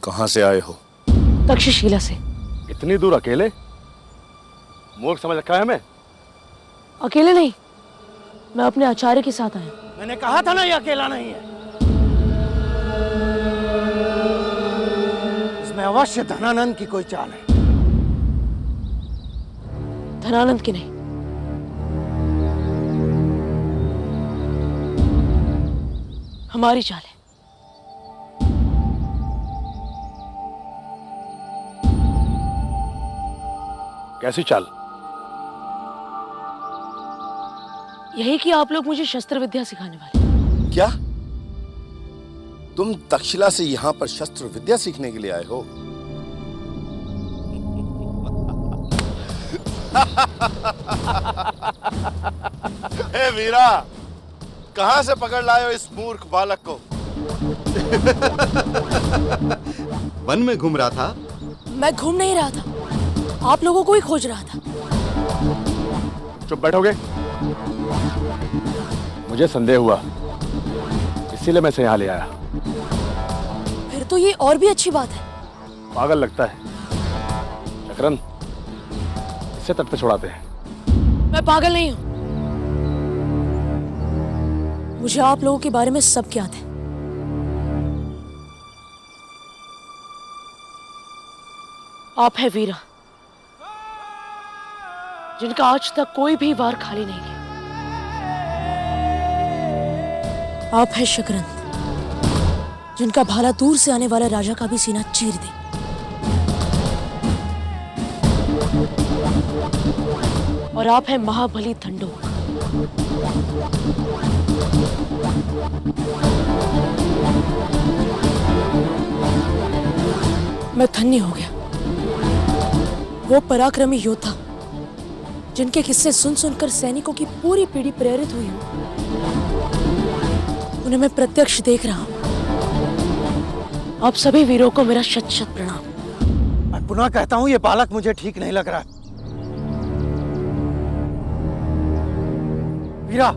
कहां से आए हो? तक्षशिला से। इतनी दूर अकेले? मूर्ख समझ रखा है हमें? अकेले नहीं, मैं अपने आचार्य के साथ आया। मैंने कहा था ना ये अकेला नहीं है। इसमें अवश्य धनानंद की कोई चाल है। धनानंद की नहीं, हमारी चाल है। कैसी चाल? यही कि आप लोग मुझे शस्त्र विद्या सिखाने वाले। क्या तुम तक्षशिला से यहां पर शस्त्र विद्या सीखने के लिए आए हो? हे वीरा, कहां से पकड़ लाए हो इस मूर्ख बालक को? वन में घूम रहा था। मैं घूम नहीं रहा था, आप लोगों को ही खोज रहा था। चुप बैठोगे? मुझे संदेह हुआ, इसीलिए मैं इसे यहाँ ले आया। फिर तो ये और भी अच्छी बात है। पागल लगता है। चक्रण, इसे तट पे छोड़ाते हैं। मैं पागल नहीं हूं, मुझे आप लोगों के बारे में सब ज्ञात है। आप है वीरा, जिनका आज तक कोई भी वार खाली नहीं गया। आप है शकरंद, जिनका भाला दूर से आने वाला राजा का भी सीना चीर दे। और आप है महाबली धंडोक, मैं धन्य हो गया। वो पराक्रमी योद्धा जिनके किस्से सुन सुनकर सैनिकों की पूरी पीढ़ी प्रेरित हुई हो, उन्हें मैं प्रत्यक्ष देख रहा हूं। आप सभी वीरों को मेरा शत शत प्रणाम। मैं पुनः कहता हूं, ये बालक मुझे ठीक नहीं लग रहा। वीरा,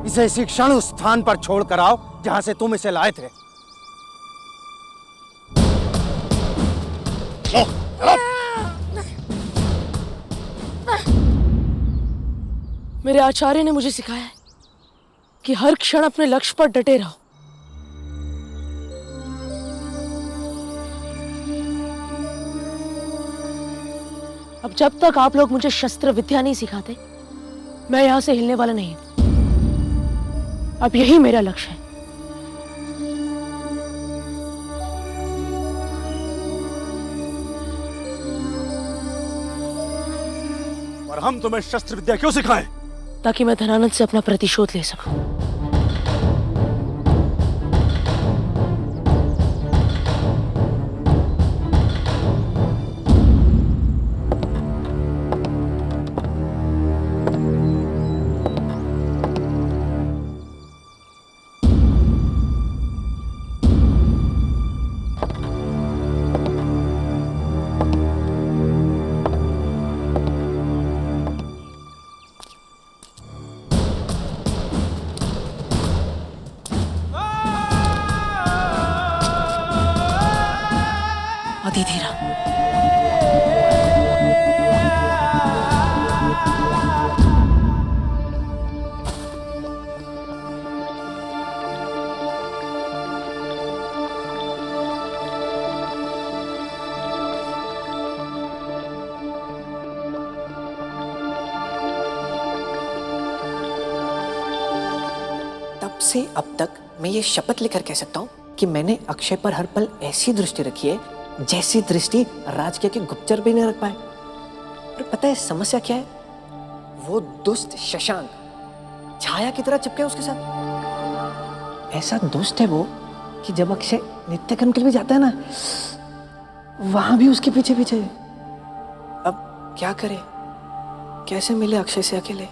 इसे इसी क्षण उस स्थान पर छोड़ कर आओ जहां से तुम इसे लाए थे। मेरे आचार्य ने मुझे सिखाया है कि हर क्षण अपने लक्ष्य पर डटे रहो। अब जब तक आप लोग मुझे शस्त्र विद्या नहीं सिखाते, मैं यहां से हिलने वाला नहीं। अब यही मेरा लक्ष्य है। और हम तुम्हें शस्त्र विद्या क्यों सिखाएं? ताकि मैं धनानंद से अपना प्रतिशोध ले सकूं। अधिधीरा, तब से अब तक मैं ये शपथ लेकर कह सकता हूँ कि मैंने अक्षय पर हर पल ऐसी दृष्टि रखी है जैसी दृष्टि राजकीय के गुप्तचर भी नहीं रख पाए। और पता है समस्या क्या है? वो दुष्ट शशांक छाया की तरह चिपके उसके साथ। ऐसा दुष्ट है वो कि जब अक्षय नित्य कर्म के लिए भी जाता है ना, वहां भी उसके पीछे पीछे। अब क्या करे, कैसे मिले अक्षय से अकेले?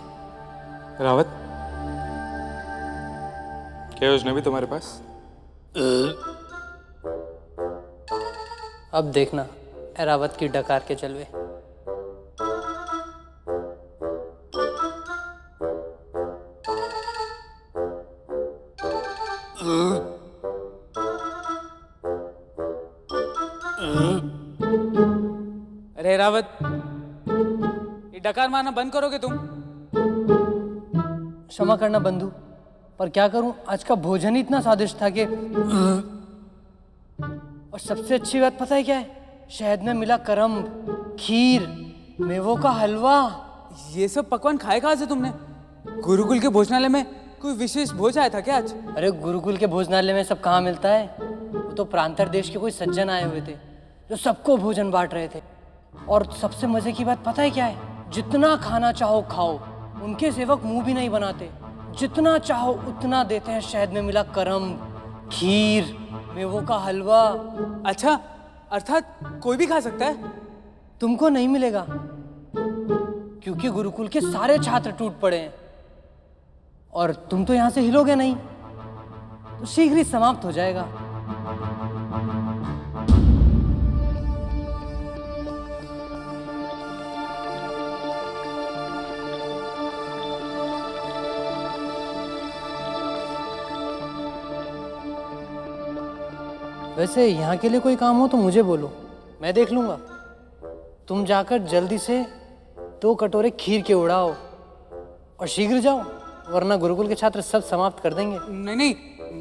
रावत, क्या योजना भी तुम्हारे पास? अब देखना एरावत की डकार के चलवे। अरे रावत, ये डकार मारना बंद करोगे तुम? क्षमा करना बंधु, पर क्या करूं, आज का भोजन ही इतना स्वादिष्ट था कि और सबसे अच्छी बात पता है क्या है? शहद में मिला करम, खीर, मेवों का हलवा। ये सब पकवान खाए कहाँ से तुमने? गुरुकुल के भोजनालय में कोई विशेष भोज आया था क्या आज? अरे गुरुकुल के भोजनालय में सब कहाँ मिलता है? वो तो प्रांतर देश के कोई सज्जन आए हुए थे जो सबको भोजन बांट रहे थे। और सबसे मजे की बात पता है क्या है? जितना खाना चाहो खाओ, उनके सेवक मुंह भी नहीं बनाते, जितना चाहो उतना देते हैं। शहद में मिला करम, खीर, मेवों का हलवा। अच्छा, अर्थात कोई भी खा सकता है? तुमको नहीं मिलेगा, क्योंकि गुरुकुल के सारे छात्र टूट पड़े हैं और तुम तो यहां से हिलोगे नहीं, तो शीघ्र ही समाप्त हो जाएगा। वैसे यहाँ के लिए कोई काम हो तो मुझे बोलो, मैं देख लूंगा। तुम जाकर जल्दी से 2 कटोरे खीर के उड़ाओ और शीघ्र जाओ, वरना गुरुकुल के छात्र सब समाप्त कर देंगे। नहीं नहीं,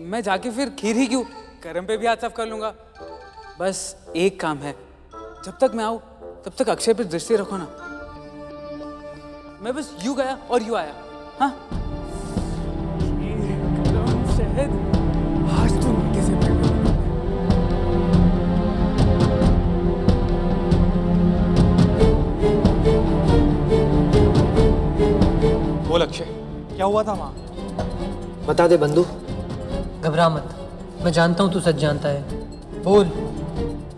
मैं जाके फिर खीर ही क्यों, करम पे भी हाथ साफ कर लूंगा। बस एक काम है, जब तक मैं आऊँ तब तक अक्षय पर दृष्टि रखो ना। मैं बस यूं गया और यूं आया। हाँ, शहद आज तो नीचे से बोल अक्षय, क्या हुआ था वहाँ? बता दे बंधु। घबरा मत, मैं जानता हूँ तू सच जानता है, बोल।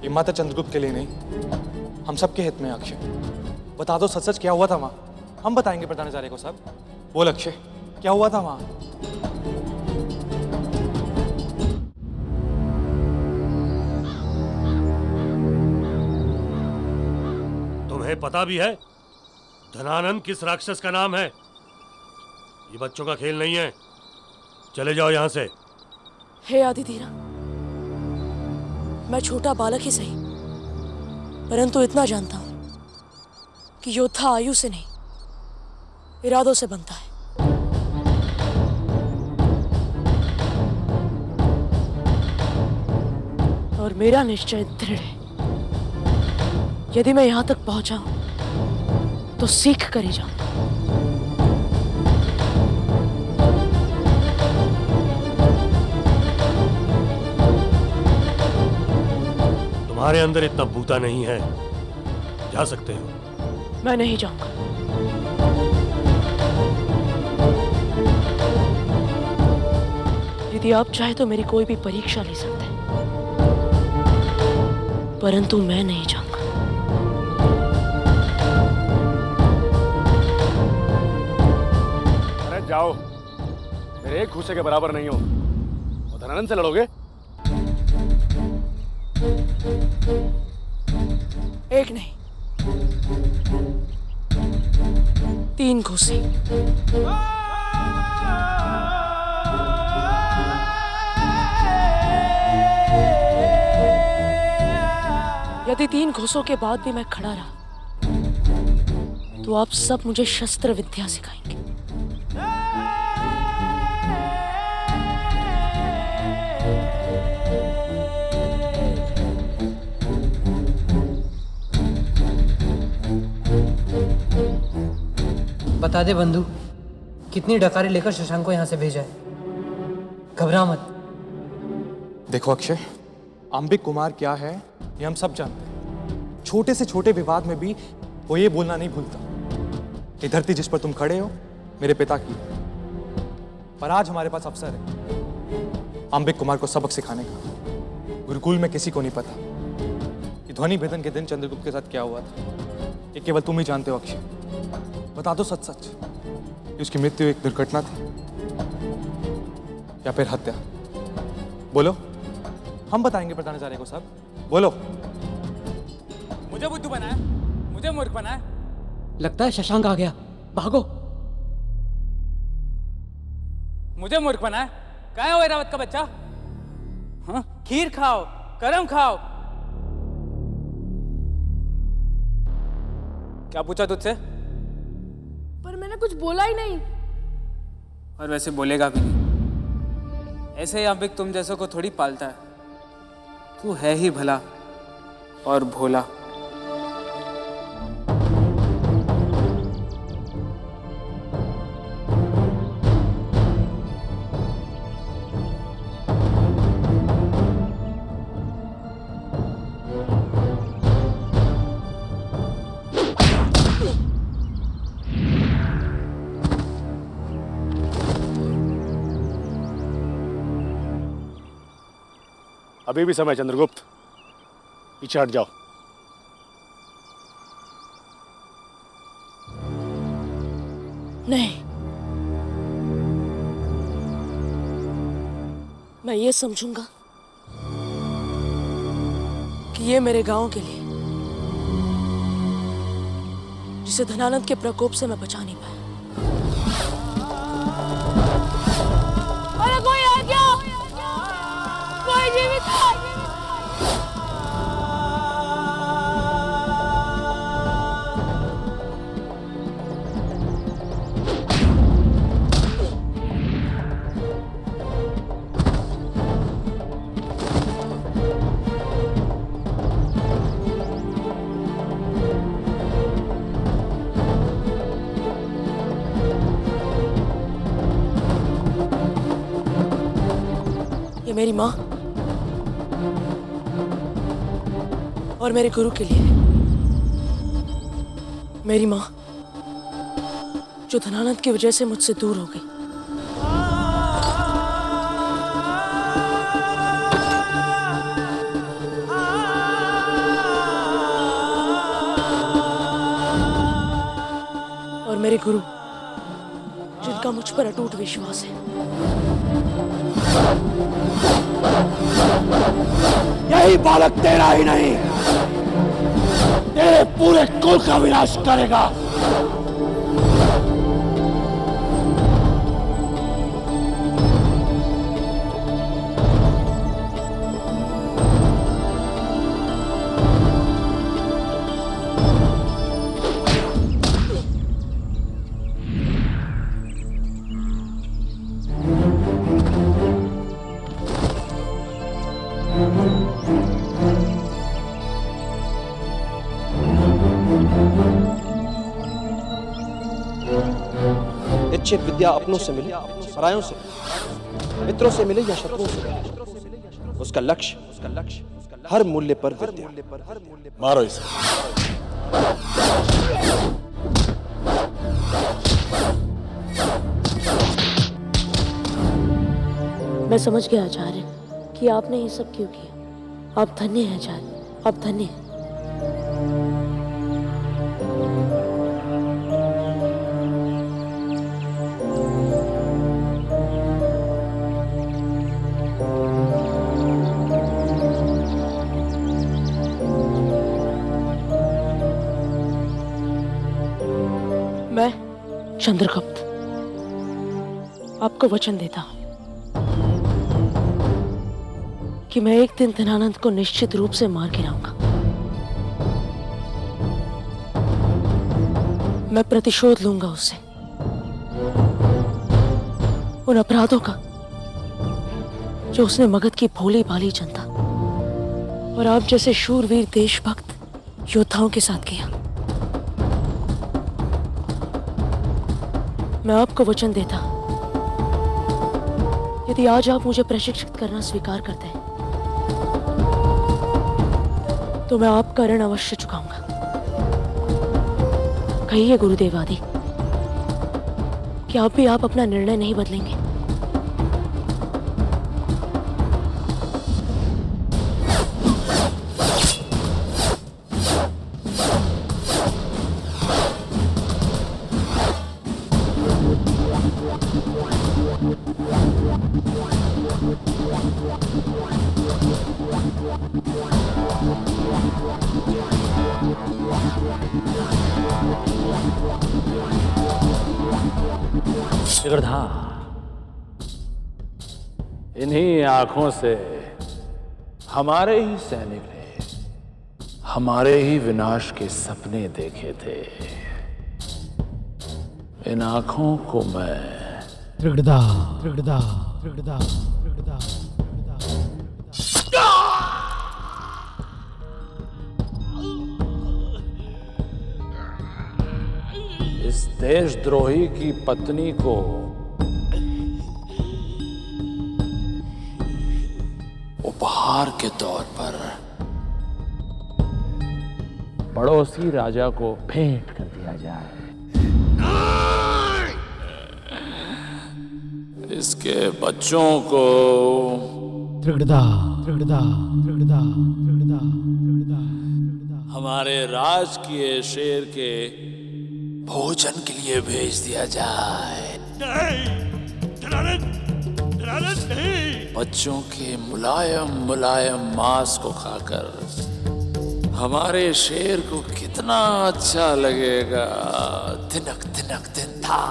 ये माता चंद्रगुप्त के लिए नहीं, हम सबके हित में है अक्षय। बता दो सच सच क्या हुआ था वहाँ। हम बताएंगे प्रधानाचार्य को सब। बोल अक्षय, क्या हुआ था वहाँ? तुम्हें पता भी है धनानंद किस राक्षस का नाम है? ये बच्चों का खेल नहीं है, चले जाओ यहां से। हे आदिधीरा, मैं छोटा बालक ही सही, परंतु इतना जानता हूं कि योद्धा आयु से नहीं, इरादों से बनता है। और मेरा निश्चय दृढ़ है, यदि मैं यहां तक पहुंचा हूं तो सीख कर ही जाऊं। तुम्हारे अंदर इतना बूता नहीं है, जा सकते हो। मैं नहीं जाऊंगा। यदि आप चाहे तो मेरी कोई भी परीक्षा ले सकते हैं, परंतु मैं नहीं जाऊंगा। अरे जाओ, मेरे एक घूसे के बराबर नहीं हो। और धनानंद से लड़ोगे? एक नहीं, 3 घूसे। यदि 3 घूसों के बाद भी मैं खड़ा रहा तो आप सब मुझे शस्त्र विद्या सिखाएंगे। बता दे बंधु, कितनी डकारें लेकर शशांक को यहाँ से भेजा है? घबरा मत। देखो अक्षय, अंबिक कुमार क्या है ये हम सब जानते हैं। छोटे से छोटे विवाद में भी वो ये बोलना नहीं भूलता। ये धरती जिस पर तुम खड़े हो मेरे पिता की है, पर आज हमारे पास अवसर है अंबिक कुमार को सबक सिखाने का। गुरुकुल में किसी को नहीं पता कि ध्वनि भेदन के दिन चंद्रगुप्त के साथ क्या हुआ था। ये केवल तुम ही जानते हो अक्षय। बता दो सच सच कि उसकी मृत्यु एक दुर्घटना थी या फिर हत्या। बोलो, हम बताएंगे प्रधानाचार्य को सब। बोलो। मुझे बुद्धू बनाया, मुझे मूर्ख बनाया। लगता है शशांक आ गया, भागो। मुझे मूर्ख बनाया। कहाँ है वो ऐरावत का बच्चा? हाँ, खीर खाओ, करम खाओ। क्या पूछा तुझसे? पर मैंने कुछ बोला ही नहीं। और वैसे बोलेगा भी नहीं। ऐसे ही अंबिक तुम जैसों को थोड़ी पालता है। तू है ही भला और भोला। अभी भी समय चंद्रगुप्त, पीछे हट जाओ। नहीं, मैं ये समझूंगा कि ये मेरे गांव के लिए, जिसे धनानंद के प्रकोप से मैं बचा नहीं पाया। अरे कोई आ गया, कोई जीवित है? ये मेरी माँ और मेरे गुरु के लिए। मेरी माँ जो धनानंद की वजह से मुझसे दूर हो गई। और मेरे गुरु जिनका मुझ पर अटूट विश्वास है। यही बालक तेरा ही नहीं, तेरे पूरे कुल का विनाश करेगा। इच्छित विद्या अपनों से मिले, परायों से मिले, मित्रों से मिले या शत्रुओं से मिले, उसका लक्ष्य हर मूल्य पर विद्या। मारो इसे। मैं समझ गया आचार्य कि आपने ये सब क्यों किया। आप धन्य हैं आचार्य, आप धन्य हैं। मैं चंद्रगुप्त आपको वचन देता हूं कि मैं एक दिन धनानंद को निश्चित रूप से मार गिराऊंगा। मैं प्रतिशोध लूंगा उससे, उन अपराधों का जो उसने मगध की भोली भाली जनता और आप जैसे शूरवीर देशभक्त योद्धाओं के साथ किया। मैं आपको वचन देता हूं, यदि आज आप मुझे प्रशिक्षित करना स्वीकार करते हैं तो मैं आपका ऋण अवश्य चुकाऊंगा। कहिए गुरुदेव आदि, क्या भी आप अपना निर्णय नहीं बदलेंगे? इन्हीं आंखों से हमारे ही सैनिक ने हमारे ही विनाश के सपने देखे थे। इन आंखों को मैं त्रिगदा त्रिगदा त्रिगदा त्रिगदा इस देशद्रोही की पत्नी को उपहार के तौर पर पड़ोसी राजा को भेंट कर दिया जाए। इसके बच्चों को त्रिगदा त्रिगदा त्रिगदा त्रिगदा त्रिगदा हमारे राजकीय शेर के भोजन के लिए भेज दिया जाए। नहीं। बच्चों के मुलायम मुलायम मांस को खाकर हमारे शेर को कितना अच्छा लगेगा। तिनक तिनक दिन था।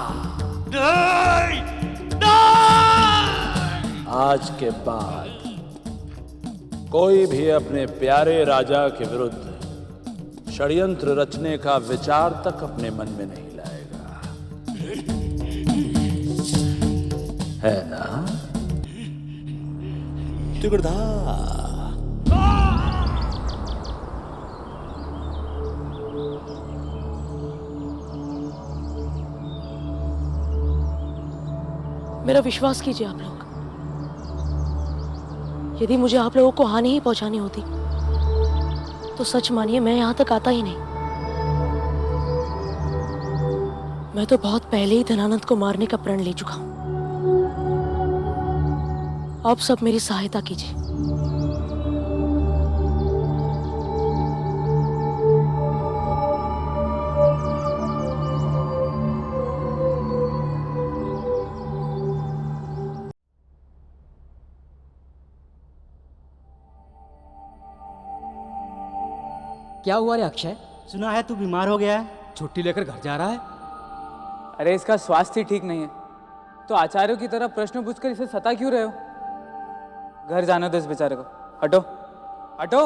नहीं। आज के बाद कोई भी अपने प्यारे राजा के विरुद्ध षड्यंत्र रचने का विचार तक अपने मन में नहीं लाएगा, है ना? त्रिगुड़ा मेरा विश्वास कीजिए आप लोग, यदि मुझे आप लोगों को हानि ही पहुंचानी होती तो सच मानिए मैं यहां तक आता ही नहीं। मैं तो बहुत पहले ही धनानंद को मारने का प्रण ले चुका हूं। आप सब मेरी सहायता कीजिए। क्या हुआ रे अक्षय? सुना है तू बीमार हो गया है, छुट्टी लेकर घर जा रहा है। अरे इसका स्वास्थ्य ठीक नहीं है तो आचार्यों की तरह प्रश्न पूछकर इसे सता क्यों रहे हो? घर जाने दो इस बेचारे को। हटो हटो।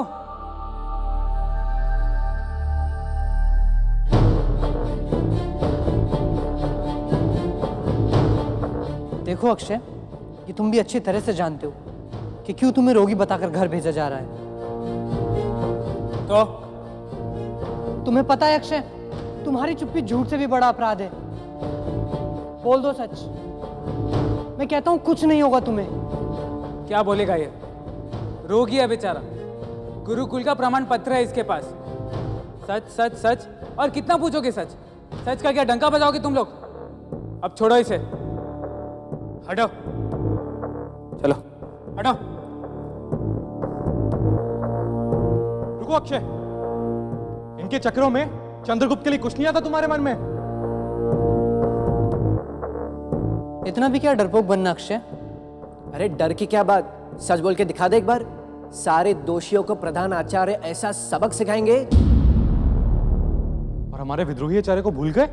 देखो अक्षय, ये तुम भी अच्छी तरह से जानते हो कि क्यों तुम्हें रोगी बताकर घर भेजा जा रहा है। तो तुम्हें पता है अक्षय, तुम्हारी चुप्पी झूठ से भी बड़ा अपराध है। बोल दो सच। मैं कहता हूं कुछ नहीं होगा तुम्हें। क्या बोलेगा ये? रोगी है बेचारा, गुरुकुल का प्रमाण पत्र है इसके पास। सच सच सच, और कितना पूछोगे सच? सच का क्या डंका बजाओगे तुम लोग? अब छोड़ो इसे, हटो, चलो हटो। रुको अक्षय, इनके चक्रों में चंद्रगुप्त के लिए कुछ नहीं आता तुम्हारे मन में? इतना भी क्या डरपोक बनना अक्षय? अरे डर की क्या बात, सच बोल के दिखा दे एक बार। सारे दोषियों को प्रधान आचार्य ऐसा सबक सिखाएंगे। और हमारे विद्रोही आचार्य को भूल गए?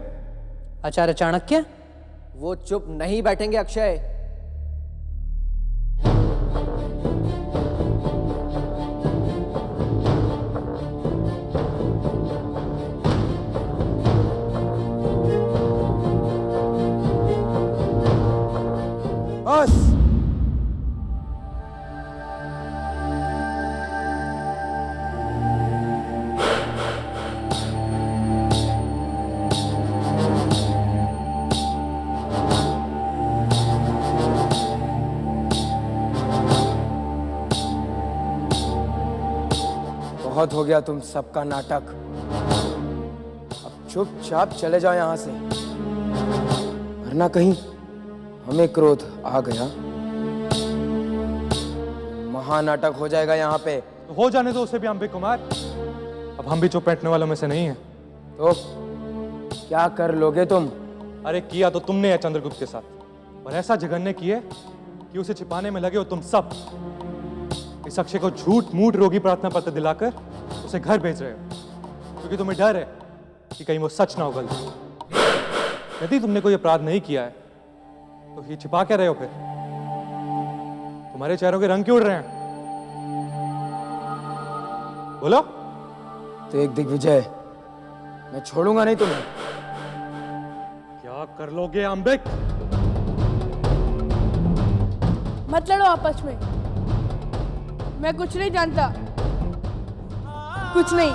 आचार्य चाणक्य? वो चुप नहीं बैठेंगे अक्षय। बस बहुत हो गया तुम सबका नाटक। अब चुपचाप चले जाओ यहां से, वरना कहीं हमें क्रोध आ गया, महानाटक हो जाएगा यहाँ पे। तो हो जाने दो उसे भी अंबिक कुमार, अब हम भी चुप बैठने वालों में से नहीं है। तो क्या कर लोगे तुम? अरे किया तो तुमने है चंद्रगुप्त के साथ, और ऐसा जघन्य किए कि उसे छिपाने में लगे हो तुम सब। इस अक्षय को झूठ मूठ रोगी प्रार्थना पत्र दिलाकर उसे घर भेज रहे हो, क्योंकि तुम्हें डर है कि कहीं वो सच ना उगल जाए। यदि तुमने कोई अपराध नहीं किया है तो ये छिपा क्या रहे हो फिर? तुम्हारे चेहरों के रंग क्यों उड़ रहे हैं? बोलो। तो एक दिग्विजय, मैं छोड़ूंगा नहीं तुम्हें। क्या कर लोगे अंबिक? मत लड़ो आपस में, मैं कुछ नहीं जानता, कुछ नहीं।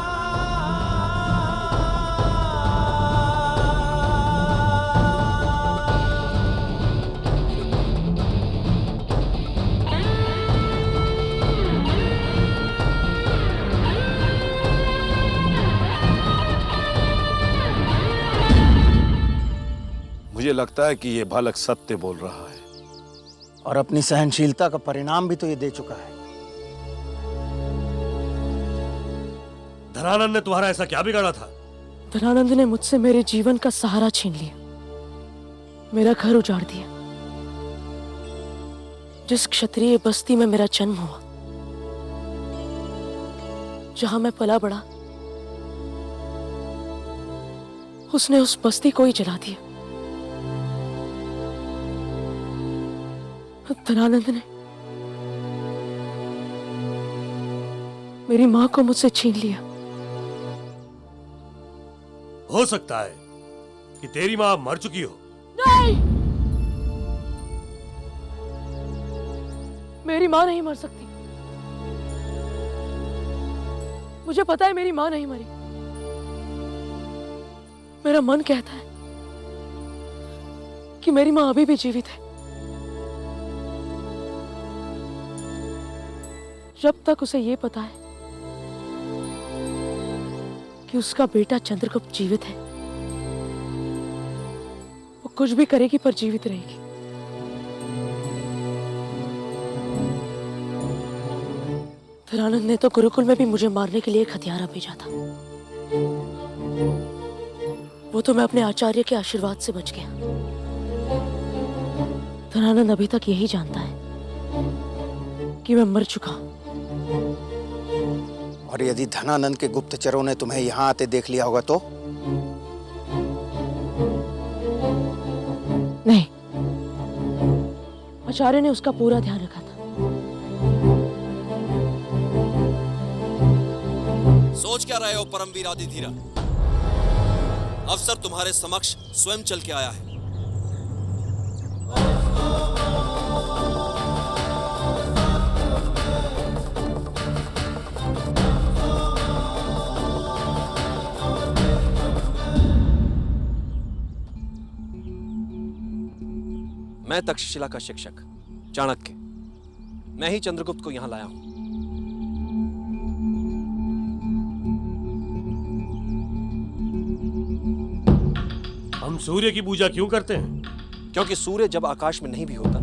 मुझे लगता है कि ये बालक सत्य बोल रहा है, और अपनी सहनशीलता का परिणाम भी तो ये दे चुका है। धनानंद ने तुम्हारा ऐसा क्या बिगाड़ा था? धनानंद ने मुझसे मेरे जीवन का सहारा छीन लिया, मेरा घर उजाड़ दिया। जिस क्षत्रिय बस्ती में मेरा जन्म हुआ, जहां मैं पला बड़ा, उसने उस बस्ती को ही जला दिया। धनानंद ने मेरी मां को मुझसे छीन लिया। हो सकता है कि तेरी मां मर चुकी हो। नहीं, मेरी मां नहीं मर सकती। मुझे पता है मेरी मां नहीं मरी। मेरा मन कहता है कि मेरी मां अभी भी जीवित है। जब तक उसे यह पता है कि उसका बेटा चंद्रगुप्त जीवित है, वो कुछ भी करेगी पर जीवित रहेगी। धनानंद ने तो गुरुकुल में भी मुझे मारने के लिए एक हथियारा भेजा था। वो तो मैं अपने आचार्य के आशीर्वाद से बच गया। धनानंद अभी तक यही जानता है कि मैं मर चुका हूं। और यदि धनानंद के गुप्तचरों ने तुम्हें यहां आते देख लिया होगा तो? नहीं, आचार्य ने उसका पूरा ध्यान रखा था। सोच क्या रहे हो परमवीर आदिधीरा? अफसर तुम्हारे समक्ष स्वयं चल के आया है। मैं तक्षशिला का शिक्षक चाणक्य, मैं ही चंद्रगुप्त को यहां लाया हूं। हम सूर्य की पूजा क्यों करते हैं? क्योंकि सूर्य जब आकाश में नहीं भी होता,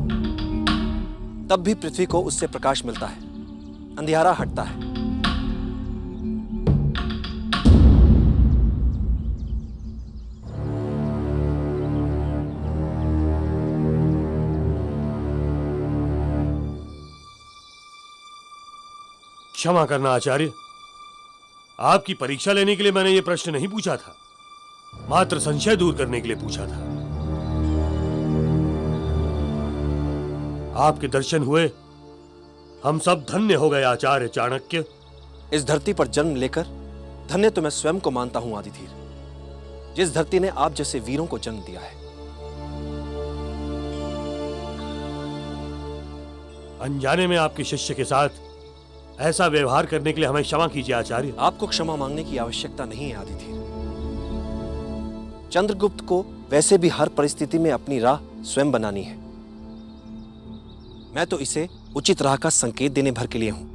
तब भी पृथ्वी को उससे प्रकाश मिलता है, अंधियारा हटता है। क्षमा करना आचार्य, आपकी परीक्षा लेने के लिए मैंने ये प्रश्न नहीं पूछा था, मात्र संशय दूर करने के लिए पूछा था। आपके दर्शन हुए, हम सब धन्य हो गए आचार्य चाणक्य। इस धरती पर जन्म लेकर धन्य तो मैं स्वयं को मानता हूं आदिधीर, जिस धरती ने आप जैसे वीरों को जन्म दिया है। अनजाने में आपके शिष्य के साथ ऐसा व्यवहार करने के लिए हमें क्षमा कीजिए आचार्य। आपको क्षमा मांगने की आवश्यकता नहीं है आदिधीर। चंद्रगुप्त को वैसे भी हर परिस्थिति में अपनी राह स्वयं बनानी है। मैं तो इसे उचित राह का संकेत देने भर के लिए हूं।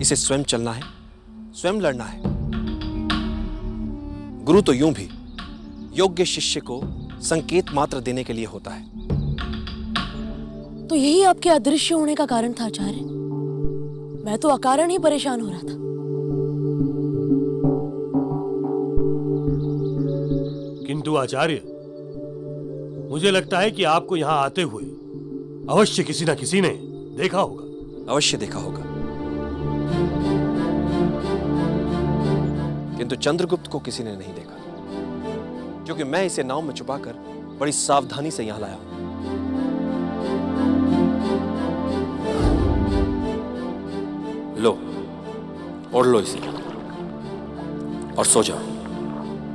इसे स्वयं चलना है, स्वयं लड़ना है। गुरु तो यूं भी योग्य शिष्य को संकेत मात्र देने के लिए होता है। तो यही आपके अदृश्य होने का कारण था आचार्य। मैं तो अकारण ही परेशान हो रहा था। किंतु आचार्य, मुझे लगता है कि आपको यहां आते हुए अवश्य किसी न किसी ने देखा होगा। अवश्य देखा होगा, किंतु चंद्रगुप्त को किसी ने नहीं देखा, क्योंकि मैं इसे नाव में छुपाकर बड़ी सावधानी से यहां लाया हूं। लो, ओढ़ लो इसे और सो जाओ।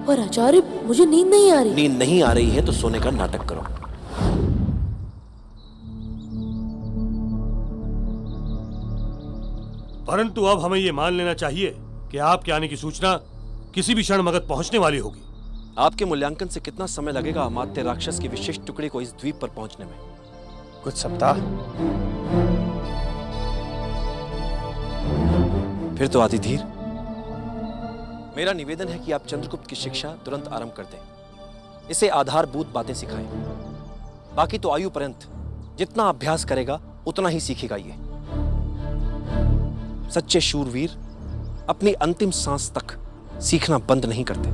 पर आचार्य, मुझे नींद नहीं आ रही। नींद नहीं आ रही है तो सोने का नाटक करो। परंतु अब हमें यह मान लेना चाहिए कि आपके आने की सूचना किसी भी क्षण मगध पहुंचने वाली होगी। आपके मूल्यांकन से कितना समय लगेगा अमात्य राक्षस की विशिष्ट टुकड़ी को इस द्वीप पर पहुंचने में? कुछ सप्ताह। फिर तो आदिधीर, मेरा निवेदन है कि आप चंद्रगुप्त की शिक्षा तुरंत आरंभ कर दें। इसे आधारभूत बातें सिखाएं। बाकी तो आयु पर्यंत जितना अभ्यास करेगा उतना ही सीखेगा। ये सच्चे शूरवीर अपनी अंतिम सांस तक सीखना बंद नहीं करते।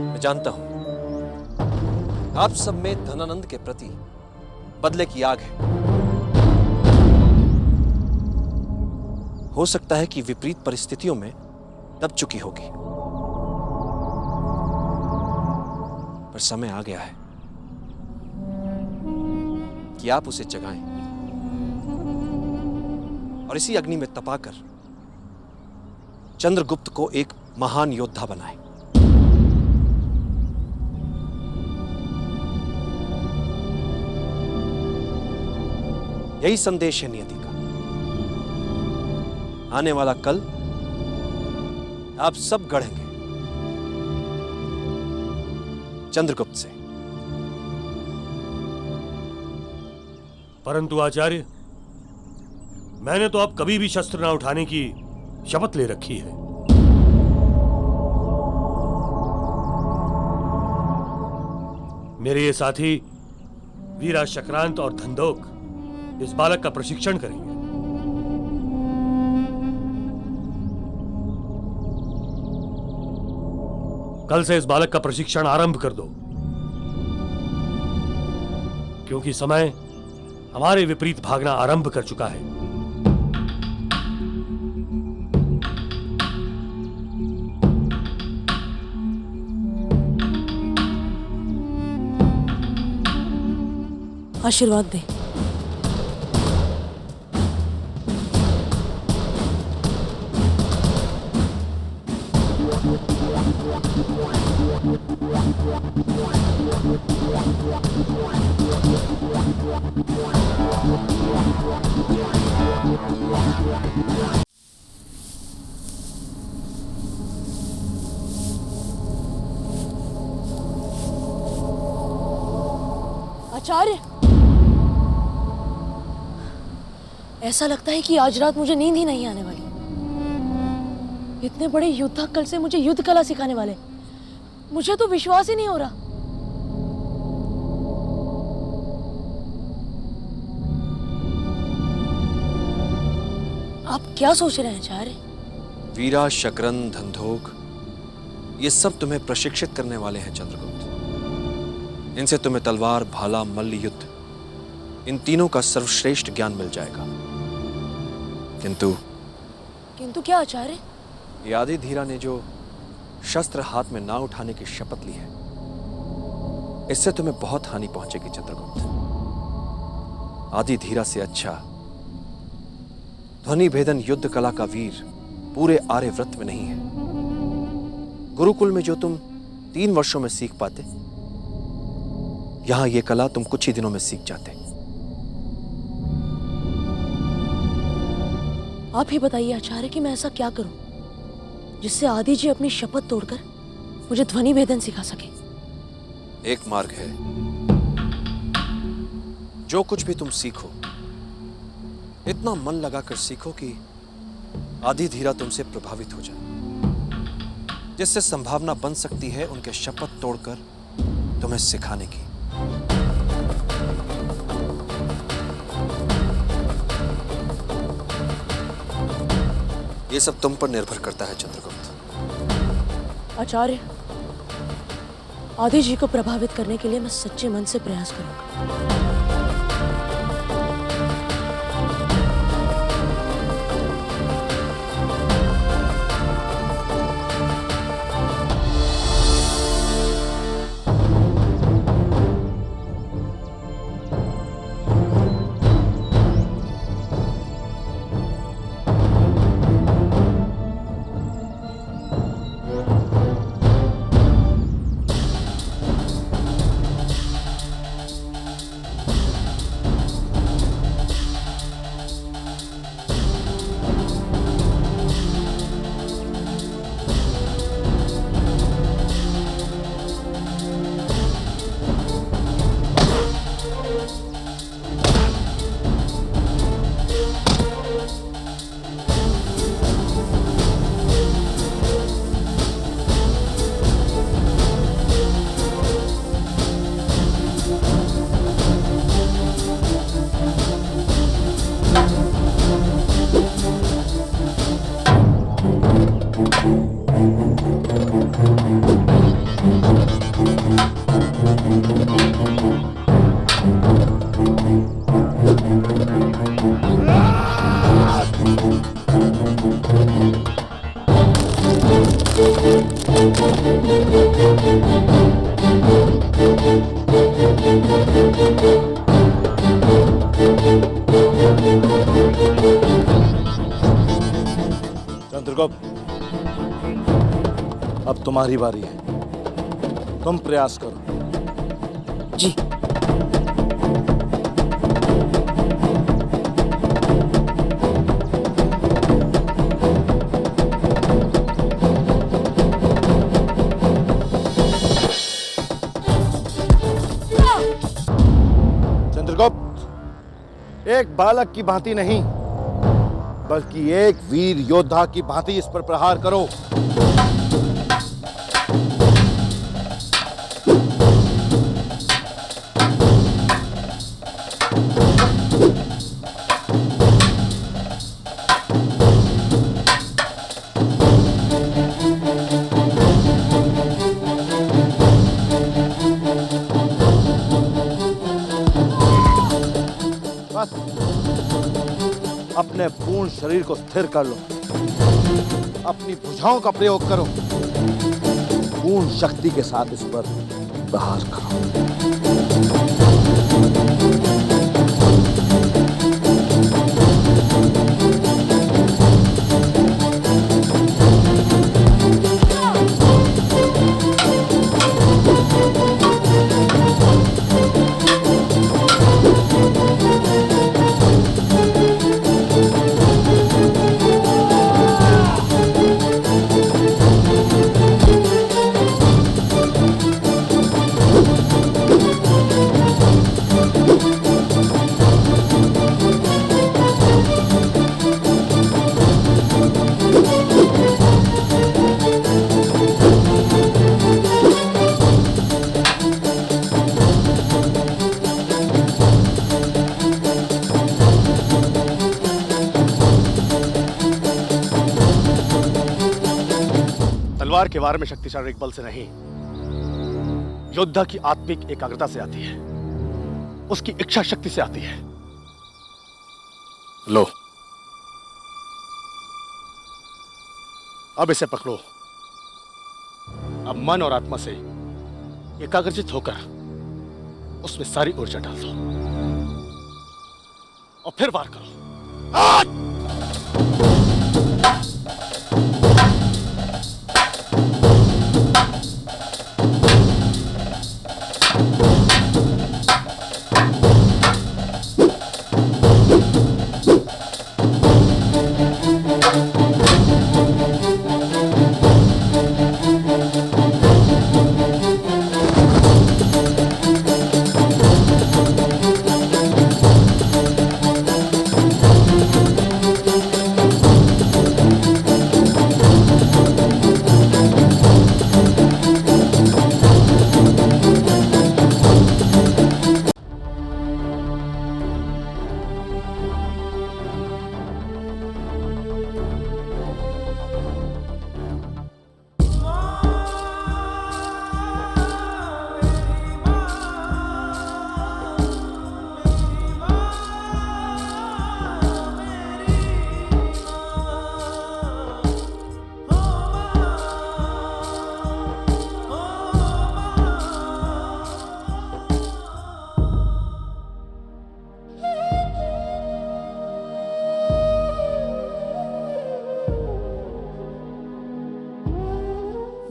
मैं जानता हूं आप सब में धनानंद के प्रति बदले की आग है। हो सकता है कि विपरीत परिस्थितियों में दब चुकी होगी, पर समय आ गया है कि आप उसे जगाएं और इसी अग्नि में तपाकर चंद्रगुप्त को एक महान योद्धा बनाएं। यही संदेश है नियति का। आने वाला कल आप सब गढ़ेंगे चंद्रगुप्त से। परंतु आचार्य, मैंने तो अब कभी भी शस्त्र न उठाने की शपथ ले रखी है। मेरे ये साथी वीरा शक्रांत और धंधोक इस बालक का प्रशिक्षण करेंगे। कल से इस बालक का प्रशिक्षण आरंभ कर दो, क्योंकि समय हमारे विपरीत भागना आरंभ कर चुका है। आशीर्वाद दे। आचार्य, ऐसा लगता है कि आज रात मुझे नींद ही नहीं आने वाली। इतने बड़े योद्धा कल से मुझे युद्ध कला सिखाने वाले, मुझे तो विश्वास ही नहीं हो रहा। आप क्या सोच रहे हैं आचार्य? वीरा, शकरन, धंधोक, ये सब तुम्हें प्रशिक्षित करने वाले हैं चंद्रगुप्त। इनसे तुम्हें तलवार, भाला, मल्ल युद्ध, इन तीनों का सर्वश्रेष्ठ ज्ञान मिल जाएगा। किंतु क्या आचार्य? ये आदिधीरा ने जो शस्त्र हाथ में ना उठाने की शपथ ली है, इससे तुम्हें बहुत हानि पहुंचेगी चंद्रगुप्त। आदिधीरा से अच्छा ध्वनि भेदन युद्ध कला का वीर पूरे आर्यव्रत में नहीं है। गुरुकुल में जो तुम 3 वर्षों में सीख पाते, यहां यह कला तुम कुछ ही दिनों में सीख जाते। आप ही बताइए आचार्य कि मैं ऐसा क्या करूं जिससे आदि जी अपनी शपथ तोड़कर मुझे ध्वनि भेदन सिखा सके। एक मार्ग है। जो कुछ भी तुम सीखो, इतना मन लगाकर सीखो कि आदिधीरा तुमसे प्रभावित हो जाए, जिससे संभावना बन सकती है उनके शपथ तोड़कर तुम्हें सिखाने की। ये सब तुम पर निर्भर करता है चंद्रगुप्त। आचार्य, आदि जी को प्रभावित करने के लिए मैं सच्चे मन से प्रयास करूंगा। चंद्रगुप्त, अब तुम्हारी बारी है। तुम प्रयास करो। जी। चंद्रगुप्त, एक बालक की भांति नहीं बल्कि एक वीर योद्धा की भांति इस पर प्रहार करो। बस अपने पूर्ण शरीर को स्थिर कर लो। अपनी भुजाओं का प्रयोग करो। पूर्ण शक्ति के साथ इस पर प्रहार करो। तलवार के वार में शक्ति शारीरिक बल से नहीं, योद्धा की आत्मिक एकाग्रता से आती है, उसकी इच्छा शक्ति से आती है। लो, अब इसे पकड़ो। अब मन और आत्मा से एकाग्रचित होकर उसमें सारी ऊर्जा डाल दो और फिर वार करो।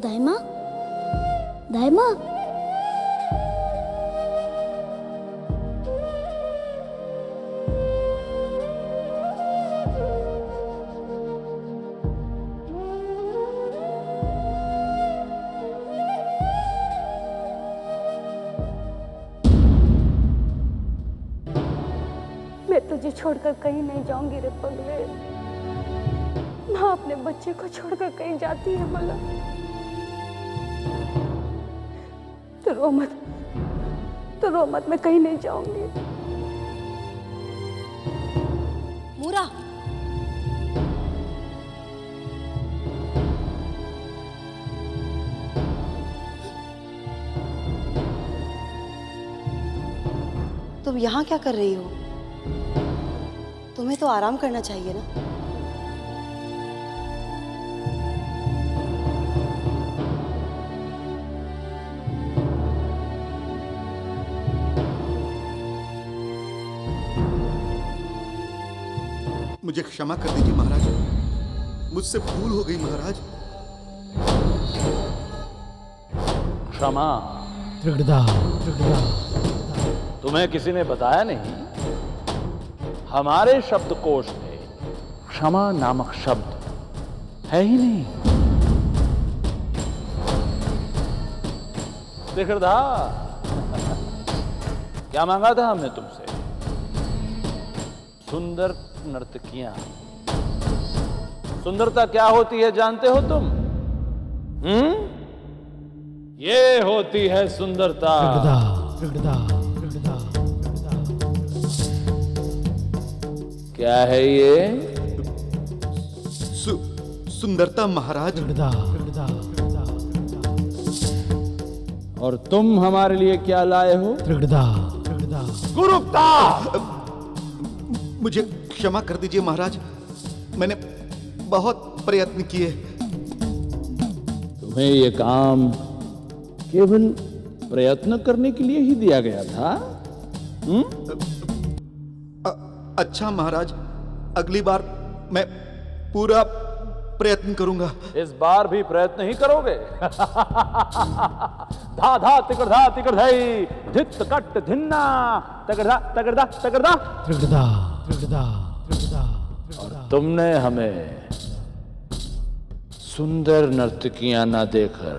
दाइमा, दाइमा, मैं तुझे छोड़कर कहीं नहीं जाऊंगी रे पगले। माँ अपने बच्चे को छोड़कर कहीं जाती है भला। तो रो मत, मैं कहीं नहीं जाऊंगी। मूरा, तुम यहाँ क्या कर रही हो? तुम्हें तो आराम करना चाहिए ना। मुझे क्षमा कर दीजिए महाराज, मुझसे भूल हो गई महाराज। क्षमा? तुम्हें किसी ने बताया नहीं? हमारे शब्दकोश में क्षमा नामक शब्द है ही नहीं। त्रिगर्धा, क्या मांगा था हमने तुमसे? सुंदर नर्तकियां। सुंदरता क्या होती है जानते हो तुम? ये होती है सुंदरता। क्या है ये? सुंदरता महाराज। और तुम हमारे लिए क्या लाए हो? कुरूपता। मुझे क्षमा कर दीजिए महाराज, मैंने बहुत प्रयत्न किए। तुम्हें ये काम केवल प्रयत्न करने के लिए ही दिया गया था? अच्छा महाराज, अगली बार मैं पूरा प्रयत्न करूंगा। इस बार भी प्रयत्न ही करोगे? धा धा तिकड़धा तिकड़धाई, धित कट धिन्ना, तगड़धा तगड़धा तगड़धा तगड़धा। और तुमने हमें सुंदर नर्तकियां ना देकर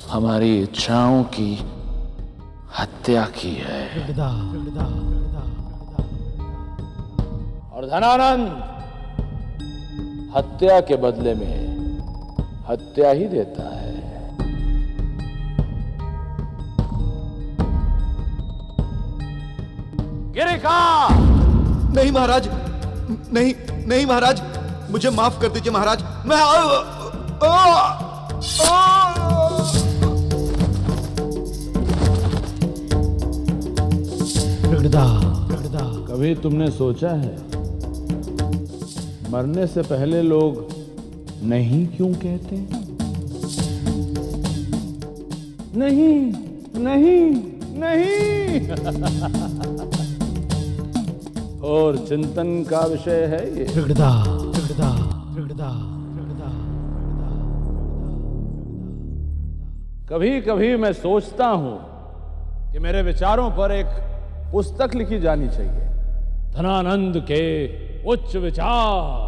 हमारी इच्छाओं की हत्या की है। और धनानंद हत्या के बदले में हत्या ही देता है। गिरिका! नहीं महाराज, नहीं नहीं महाराज, मुझे माफ कर दीजिए महाराज। मैं कभी तुमने सोचा है मरने से पहले लोग नहीं क्यों कहते? नहीं नहीं नहीं। और चिंतन का विषय है ये। कभी कभी मैं सोचता हूं कि मेरे विचारों पर एक पुस्तक लिखी जानी चाहिए। धनानंद के उच्च विचार।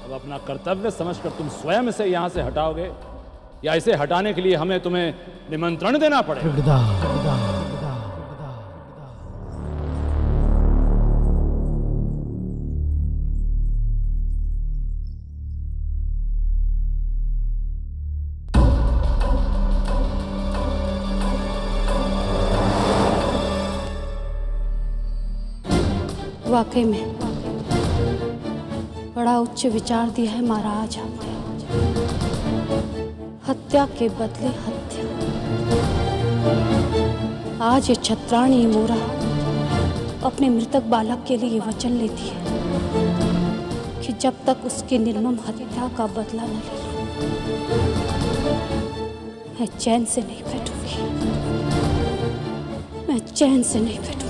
अब अपना कर्तव्य समझकर तुम स्वयं से यहां से हटाओगे या इसे हटाने के लिए हमें तुम्हें निमंत्रण देना पड़ेगा? वाकई में बड़ा उच्च विचार दिया है महाराज आपने। हत्या के बदले हत्या। आज ये छत्राणी मोरा अपने मृतक बालक के लिए वचन लेती है कि जब तक उसकी निर्मम हत्या का बदला न ले मैं चैन से नहीं बैठूंगी। मैं चैन से नहीं बैठूंगी।